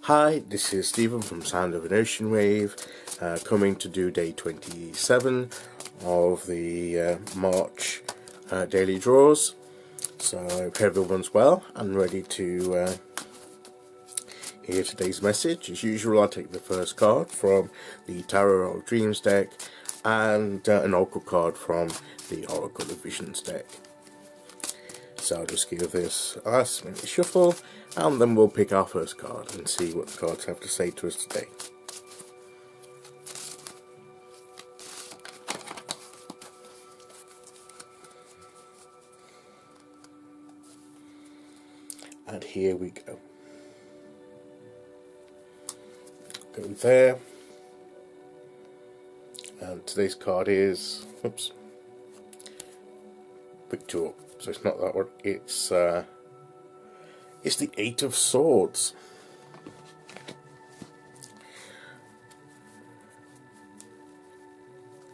Hi, this is Stephen from Sound of an Ocean Wave, coming to do day 27 of the March daily draws. So I hope everyone's well and ready to hear today's message. As usual, I'll take the first card from the Tarot of Dreams deck and an Oracle card from the Oracle of Visions deck. So I'll just give this a last minute shuffle, and then we'll pick our first card and see what the cards have to say to us today. And here we go. Go there. And today's card is, Victor. So it's not that one. It's the Eight of Swords.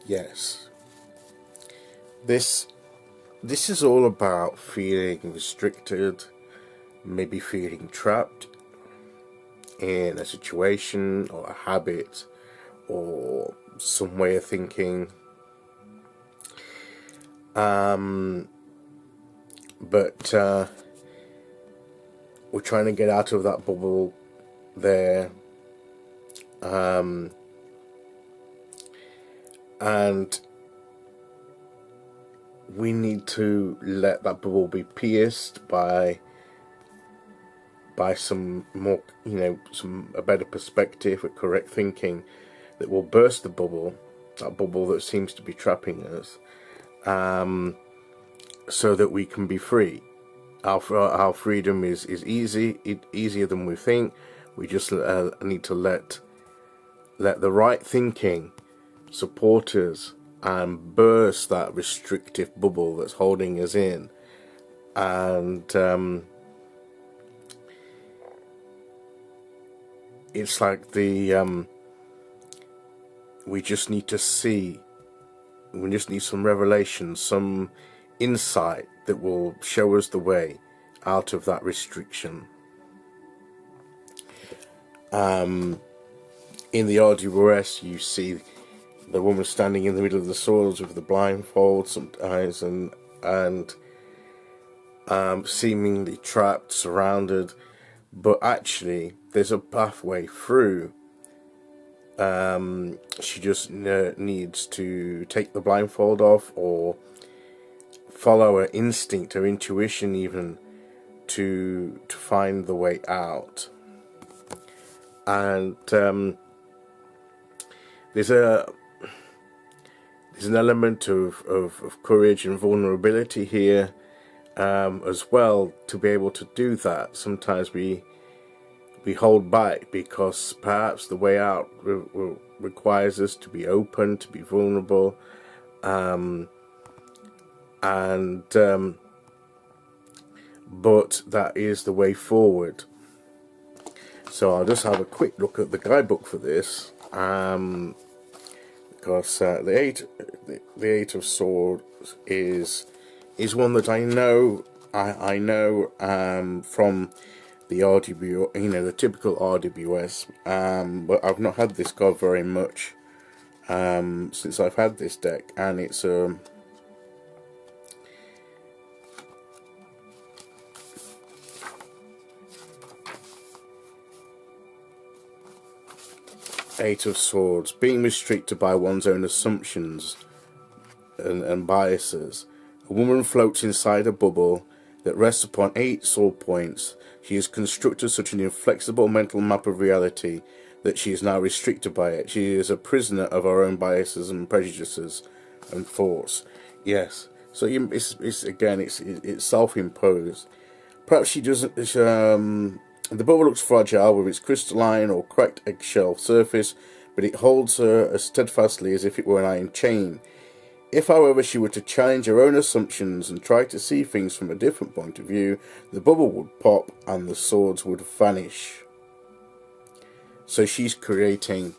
Yes. This is all about feeling restricted, maybe feeling trapped in a situation or a habit or some way of thinking. But we're trying to get out of that bubble there, and we need to let that bubble be pierced by some more, a better perspective, a correct thinking that will burst the bubble, that bubble that seems to be trapping us, so that we can be free. Our freedom is easier than we think. We just need to let the right thinking support us and burst that restrictive bubble that's holding us in. And it's like we just need to see. We just need some revelation, some insight that will show us the way out of that restriction. In the RWS, you see the woman standing in the middle of the swords with the blindfold sometimes, and seemingly trapped, surrounded, but actually there's a pathway through. She just needs to take the blindfold off, or follow her instinct, her intuition even, to find the way out. And there's an element of courage and vulnerability here as well, to be able to do that. Sometimes we hold back because perhaps the way out requires us to be open, to be vulnerable, but that is the way forward. So I'll just have a quick look at the guidebook for this, because the Eight of Swords is one that I know from the RW, the typical RWS, but I've not had this card very much since I've had this deck, and it's Eight of Swords, being restricted by one's own assumptions and biases. A woman floats inside a bubble that rests upon 8 sword points. She has constructed such an inflexible mental map of reality that she is now restricted by it. She is a prisoner of her own biases and prejudices and thoughts. Yes, so it's self-imposed. Perhaps she doesn't. The bubble looks fragile with its crystalline or cracked eggshell surface, but it holds her as steadfastly as if it were an iron chain. If, however, she were to challenge her own assumptions and try to see things from a different point of view, the bubble would pop and the swords would vanish. So she's creating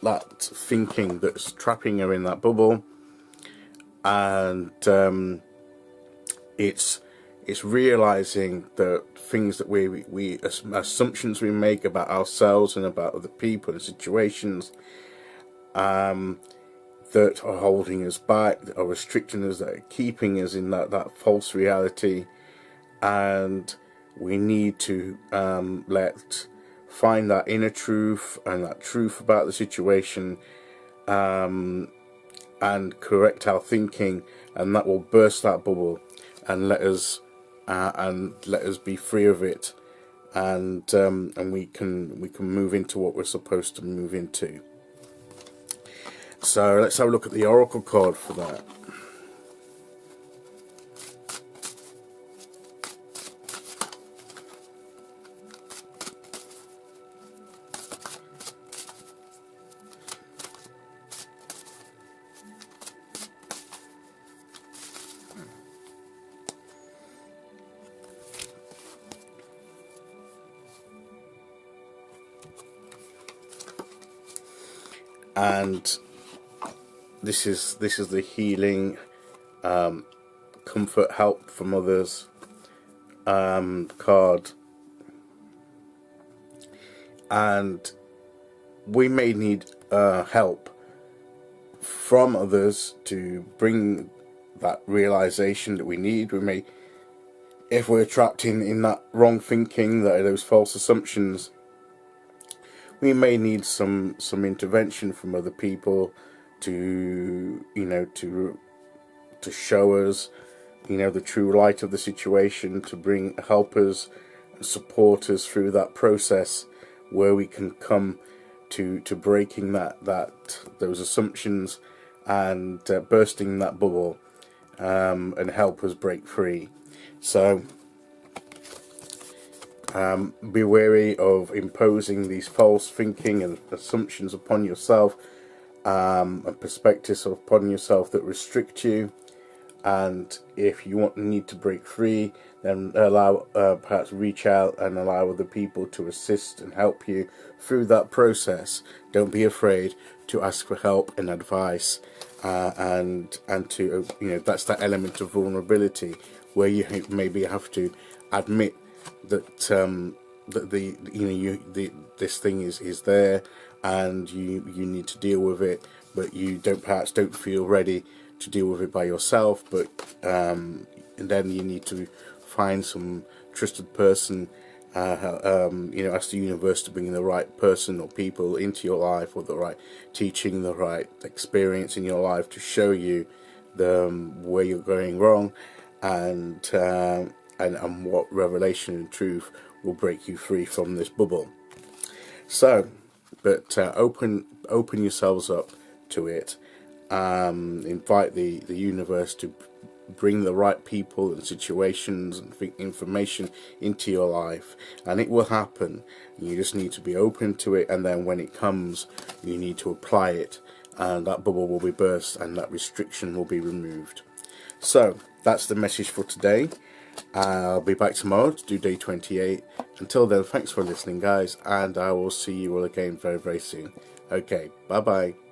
that thinking that's trapping her in that bubble, and it's It's realizing the things that we assumptions we make about ourselves and about other people and situations, that are holding us back, that are restricting us, that are keeping us in that false reality. And we need to find that inner truth and that truth about the situation, and correct our thinking, and that will burst that bubble and let us be free of it, and we can move into what we're supposed to move into. So let's have a look at the oracle card for that. And this is the healing, comfort, help from others card. And we may need help from others to bring that realization that we need. We may, if we're trapped in that wrong thinking, those false assumptions, we may need some intervention from other people to to show us the true light of the situation, to help us and support us through that process where we can come to breaking those assumptions and bursting that bubble, and help us break free. So be wary of imposing these false thinking and assumptions upon yourself, and perspectives upon yourself that restrict you. And if you need to break free, then perhaps reach out and allow other people to assist and help you through that process. Don't be afraid to ask for help and advice, and to that's that element of vulnerability where you maybe have to admit that this thing is there, and you need to deal with it, but you don't feel ready to deal with it by yourself. But and then you need to find some trusted person, ask the universe to bring the right person or people into your life, or the right teaching, the right experience in your life to show you where you're going wrong, and what revelation and truth will break you free from this bubble. So, but open yourselves up to it. Invite the universe to bring the right people and situations and information into your life, and it will happen. You just need to be open to it, and then when it comes, you need to apply it, and that bubble will be burst and that restriction will be removed. So that's the message for today. I'll be back tomorrow to do day 28. Until then, thanks for listening, guys, and I will see you all again very, very soon. Okay, bye bye.